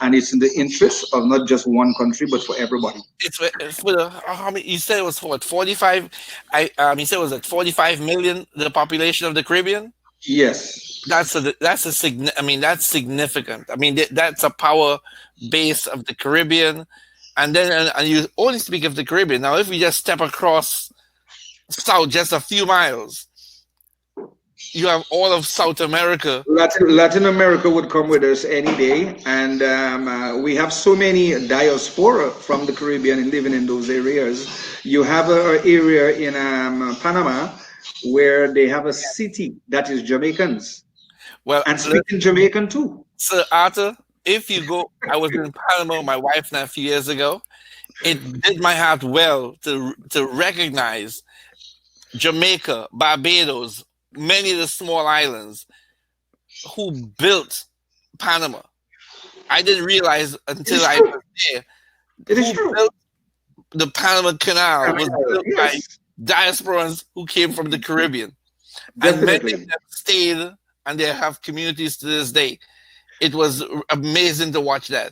And it's in the interest of not just one country, but for everybody. It's for the, how many, you said it was what, 45? You said it was at 45 million, the population of the Caribbean? Yes. That's significant. I mean, that's a power base of the Caribbean. And then, and you only speak of the Caribbean. Now, if we just step across south just a few miles, you have all of South America. Latin America would come with us any day, and we have so many diaspora from the Caribbean and living in those areas. You have an area in Panama where they have a city that is Jamaicans, well, and speaking Jamaican too. Sir Arthur, if you go, I was in Panama, my wife and I, a few years ago. It did my heart well to recognize Jamaica, Barbados, many of the small islands who built Panama. I didn't realize until I was there. It is true. Built the Panama Canal was built by diasporans who came from the Caribbean. Definitely. And many of them stayed, and they have communities to this day. It was amazing to watch that.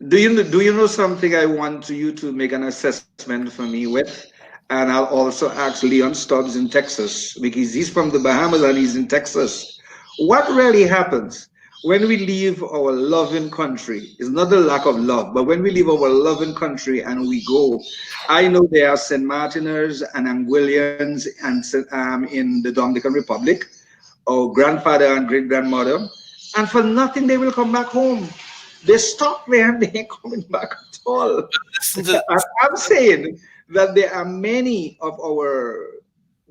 Do you know something I want you to make an assessment for me with? And I'll also ask Leon Stubbs in Texas, because he's from the Bahamas and he's in Texas. What really happens when we leave our loving country? It's not the lack of love, but when we leave our loving country and we go, I know there are St. Martiners and Anguillians and in the Dominican Republic, or grandfather and great grandmother, and for nothing they will come back home. They stop there and they ain't coming back at all. I'm saying that there are many of our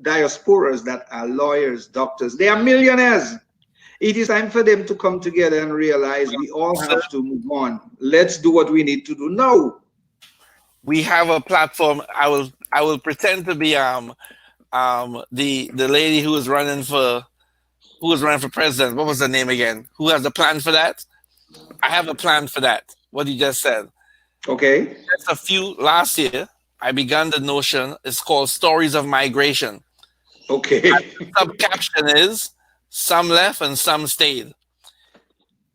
diasporas that are lawyers, doctors. They are millionaires. It is time for them to come together and realize we all have to move on. Let's do what we need to do now. We have a platform. I will pretend to be the lady who was running for president. What was her name again? Who has a plan for that? I have a plan for that. What you just said. Okay. That's last year. I began the notion. It's called Stories of Migration. Okay. And the sub-caption is some left and some stayed.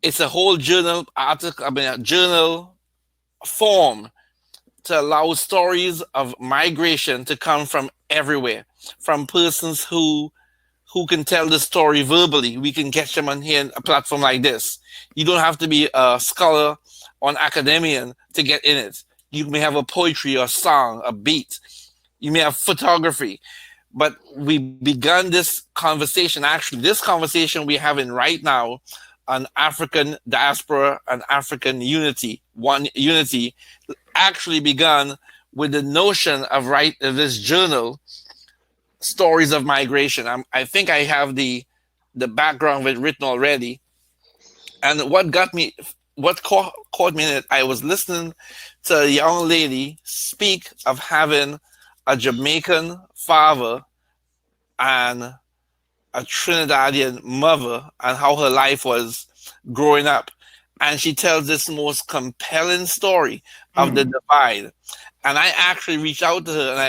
It's a whole journal article, a journal form to allow stories of migration to come from everywhere, from persons who can tell the story verbally. We can catch them on here in a platform like this. You don't have to be a scholar or an academician to get in it. You may have a poetry or song, a beat. You may have photography. But we begun this conversation. Actually, this conversation we're having right now on African diaspora and African unity, one unity, actually begun with the notion of write this journal, stories of migration. I think I have the background of it written already. And what caught me in it, I was listening to a young lady speak of having a Jamaican father and a Trinidadian mother and how her life was growing up. And she tells this most compelling story of the divide. And I actually reached out to her and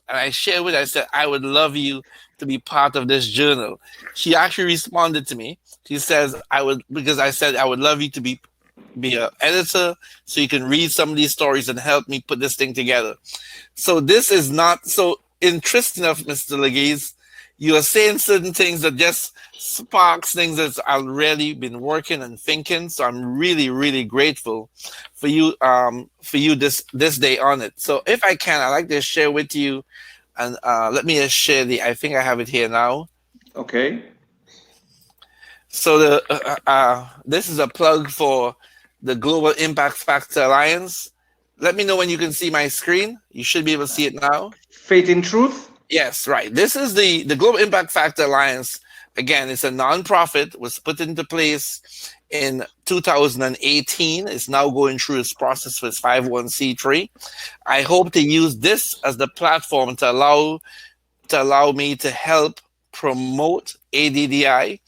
I shared with her, I said, I would love you to be part of this journal. She actually responded to me. She says, because I said, I would love you to be an editor so you can read some of these stories and help me put this thing together. So this is not so interesting enough, Mr. Lugisse. You are saying certain things that just sparks things that I've really been working and thinking. So I'm really, really grateful for you this day on it. So if I can, I'd like to share with you, and let me just share I think I have it here now. Okay. So this is a plug for the Global Impact Factor Alliance. Let me know when you can see my screen. You should be able to see it now. Faith in Truth? Yes, right. This is the Global Impact Factor Alliance. Again, it's a nonprofit, was put into place in 2018. It's now going through its process for its 501c3. I hope to use this as the platform to allow me to help promote ADDI,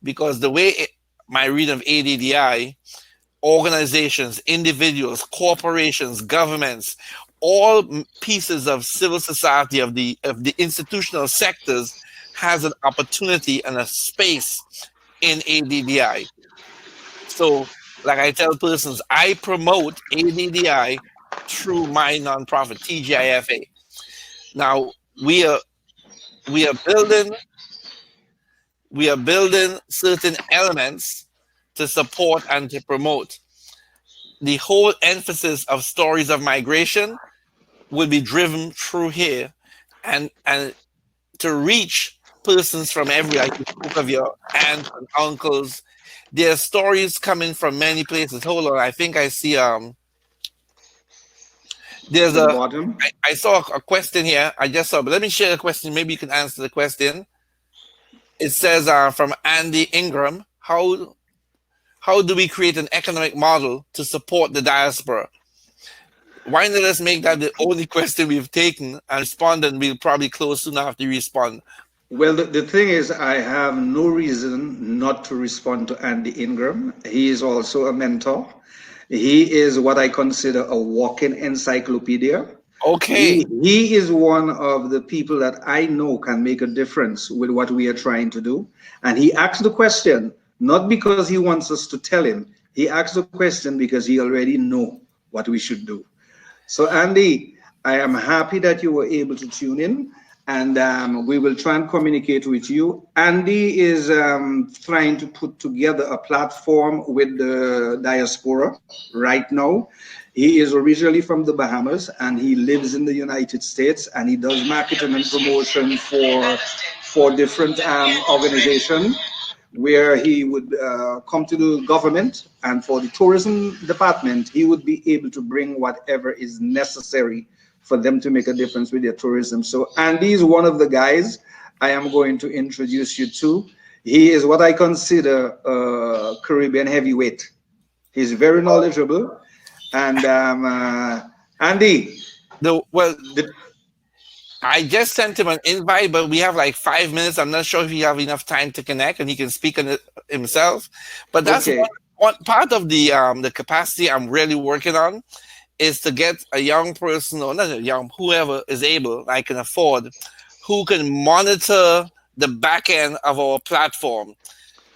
because the way my reading of ADDI, organizations, individuals, corporations, governments, all pieces of civil society of the institutional sectors has an opportunity and a space in ADDI. So, like I tell persons, I promote ADDI through my nonprofit TGIFA. Now we are building certain elements to support and to promote. The whole emphasis of stories of migration will be driven through here, and to reach persons from everywhere. Like you spoke of your aunts and uncles. There are stories coming from many places. Hold on, I think I see there's At the bottom? I saw a question here. I just saw, but let me share a question. Maybe you can answer the question. It says from Andy Ingram, how do we create an economic model to support the diaspora? Why not let's make that the only question we've taken and respond, and we'll probably close soon after you respond. Well, the thing is, I have no reason not to respond to Andy Ingram. He is also a mentor. He is what I consider a walking encyclopedia. Okay. He is one of the people that I know can make a difference with what we are trying to do. And he asked the question, not because he wants us to tell him. He asked the question because he already know what we should do. So Andy, I am happy that you were able to tune in, and we will try and communicate with you. Andy is trying to put together a platform with the diaspora right now. He is originally from the Bahamas and he lives in the United States, and he does marketing and promotion for different organizations, where he would come to the government, and for the tourism department, he would be able to bring whatever is necessary for them to make a difference with their tourism. So Andy is one of the guys I am going to introduce you to. He is what I consider a Caribbean heavyweight. He's very knowledgeable. And Andy, I just sent him an invite, but we have like 5 minutes. I'm not sure if you have enough time to connect and he can speak on it himself. But that's okay. one part of the capacity I'm really working on, is to get a young person, or not a young, whoever is able, I can afford, who can monitor the back end of our platform,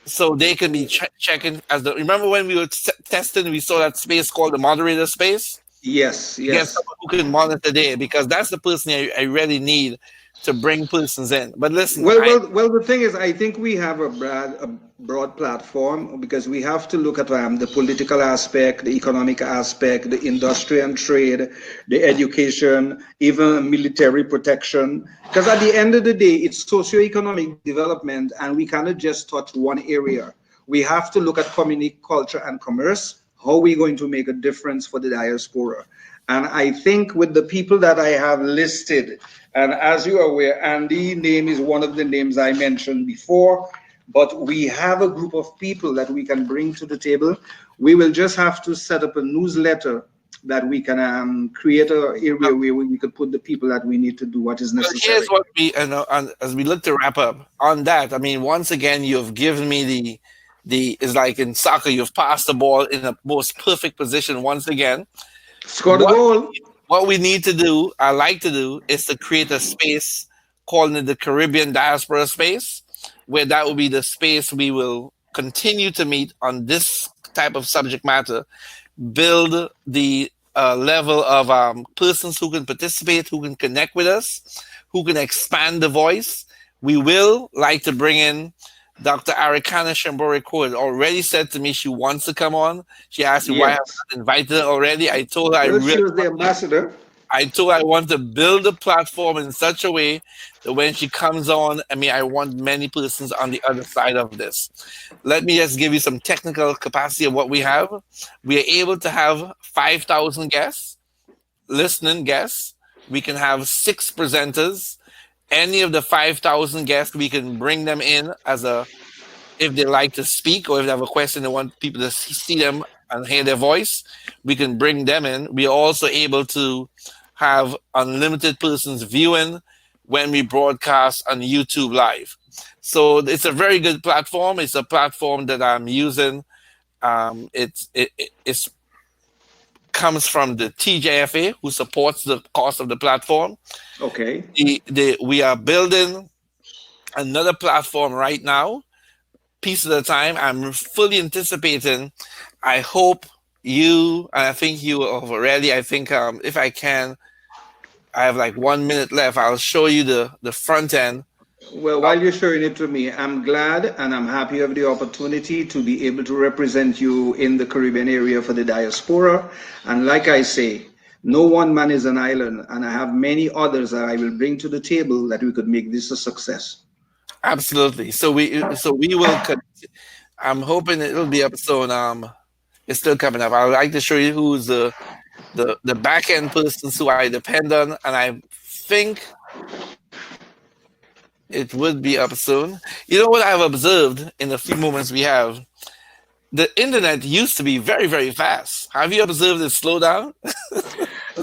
so they can be checking. Remember when we were testing, we saw that space called the moderator space. Yes, Get yes. someone who can monitor there, because that's the person I really need to bring persons in. But listen, The thing is, I think we have a broad platform because we have to look at the political aspect, the economic aspect, the industry and trade, the education, even military protection. Because at the end of the day, it's socioeconomic development, and we cannot just touch one area. We have to look at community, culture, and commerce. How are we going to make a difference for the diaspora? And I think with the people that I have listed, and as you are aware, Andy name is one of the names I mentioned before, but we have a group of people that we can bring to the table. We will just have to set up a newsletter that we can create an area where we could put the people that we need to do what is well, here's necessary. what we, and as we look to wrap up on that. I mean, once again, you've given me the is like in soccer, you've passed the ball in the most perfect position once again. Score the What goal. what we need to do, I like to do, is to create a space calling it the Caribbean Diaspora Space, where that will be the space we will continue to meet on this type of subject matter, build the level of persons who can participate, who can connect with us, who can expand the voice. We will like to bring in Dr. Arikana Shambori had already said to me she wants to come on. She asked me why I have Yes. not invited her already. I told her I Well, really she was the ambassador. I told her I want to build a platform in such a way that when she comes on, I mean, I want many persons on the other side of this. Let me just give you some technical capacity of what we have. We are able to have 5,000 guests, listening guests. We can have 6 presenters. Any of the 5,000 guests, we can bring them in as a, if they like to speak or if they have a question, they want people to see them and hear their voice, we can bring them in. We are also able to have unlimited persons viewing when we broadcast on YouTube Live. So it's a very good platform. It's a platform that I'm using. It's comes from the TGIFA, who supports the cost of the platform. Okay. We are building another platform right now, piece at a time. I'm fully anticipating. I hope you, and I think you have already. I think if I can, I have like 1 minute left. I'll show you the front end. Well, while you're showing it to me, I'm glad and I'm happy of the opportunity to be able to represent you in the Caribbean area for the diaspora. And like I say, no one man is an island, and I have many others that I will bring to the table that we could make this a success. Absolutely. So we will. I'm hoping it'll be up soon. It's still coming up. I would like to show you who's the back end persons who I depend on, and I think it would be up soon. You know what I've observed in the few moments we have? The internet used to be very, very fast. Have you observed it slow down?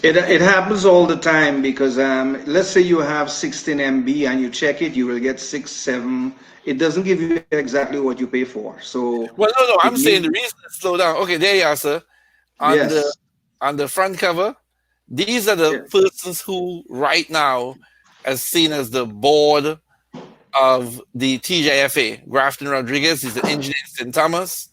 It happens all the time because let's say you have 16 MB and you check it, you will get 6, 7. It doesn't give you exactly what you pay for. So Well, no, no. it I'm saying need the reason it slowed down. Okay, there you are, sir. On the yes. on the front cover, these are the Yeah. persons who right now as seen as the board of the TGIFA. Grafton Rodriguez, he's the engineer in St. Thomas.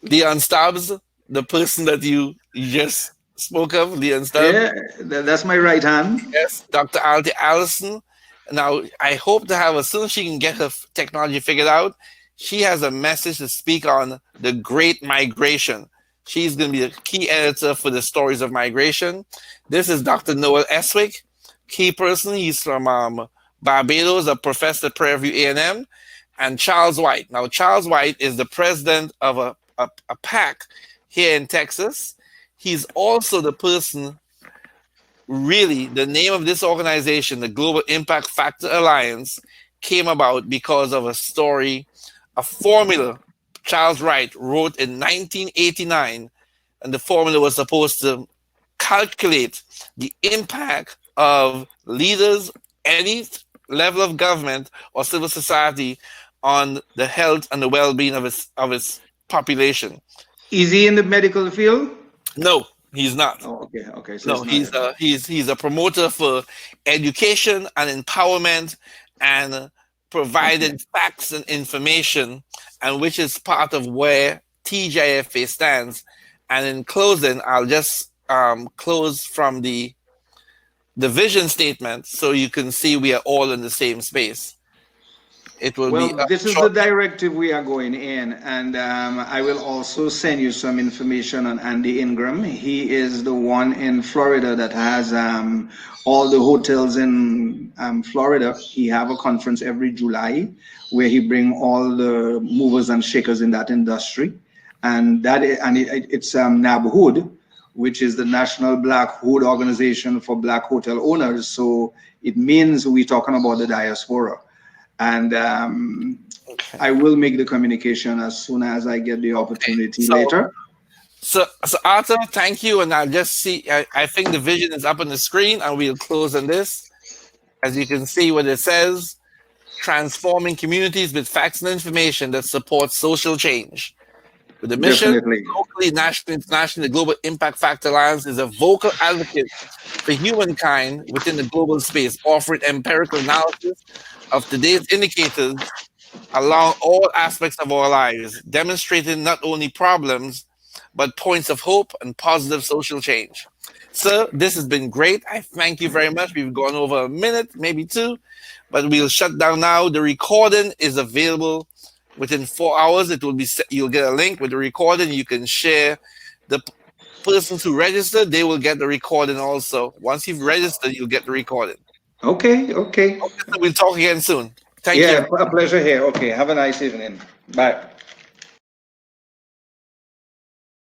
Leon Stubbs, the person that you just spoke of, Leon Stubbs. Yeah, that's my right hand. Yes, Dr. Alte Allison. Now, I hope to have, as soon as she can get her technology figured out, she has a message to speak on the Great Migration. She's going to be the key editor for the Stories of Migration. This is Dr. Noel Eswick, key person. He's from Barbados, a professor at Prairie View A&M, and Charles White. Now, Charles White is the president of a PAC here in Texas. He's also the person, really, the name of this organization, the Global Impact Factor Alliance, came about because of a story, a formula Charles Wright wrote in 1989. And the formula was supposed to calculate the impact of leaders, any level of government or civil society, on the health and the well-being of its population. Is he in the medical field? No, he's not. Oh, okay, okay. So No, it's not he's him. a he's a promoter for education and empowerment and Okay. providing facts and information, and which is part of where TGIFA stands. And in closing, I'll just close from the vision statement so you can see we are all in the same space. It will be Well, this is the short. directive we are going in, and I will also send you some information on Andy Ingram. He is the one in Florida that has all the hotels in Florida. He have a conference every July where he bring all the movers and shakers in that industry, and it's NABHOOD, which is the National Black Hood Organization for Black Hotel Owners. So it means we're talking about the diaspora. And Okay. I will make the communication as soon as I get the Okay. opportunity So later. so Arthur, thank you, and I'll just see. I think the vision is up on the screen, and we'll close on this. As you can see, what it says: transforming communities with facts and information that supports social change. With the mission, Definitely. locally, nationally, internationally, the Global Impact Factor Alliance is a vocal advocate for humankind within the global space, offering empirical analysis of today's indicators along all aspects of our lives, demonstrating not only problems, but points of hope and positive social change. Sir, this has been great. I thank you very much. We've gone over a minute, maybe two, but we'll shut down now. The recording is available within 4 hours. It will be you'll get a link with the recording. You can share the persons who register, they will get the recording also. Once you've registered, you'll get the recording. Okay, okay. Okay, so we'll talk again soon. Thank you. Yeah, a pleasure here. Okay, have a nice evening. Bye.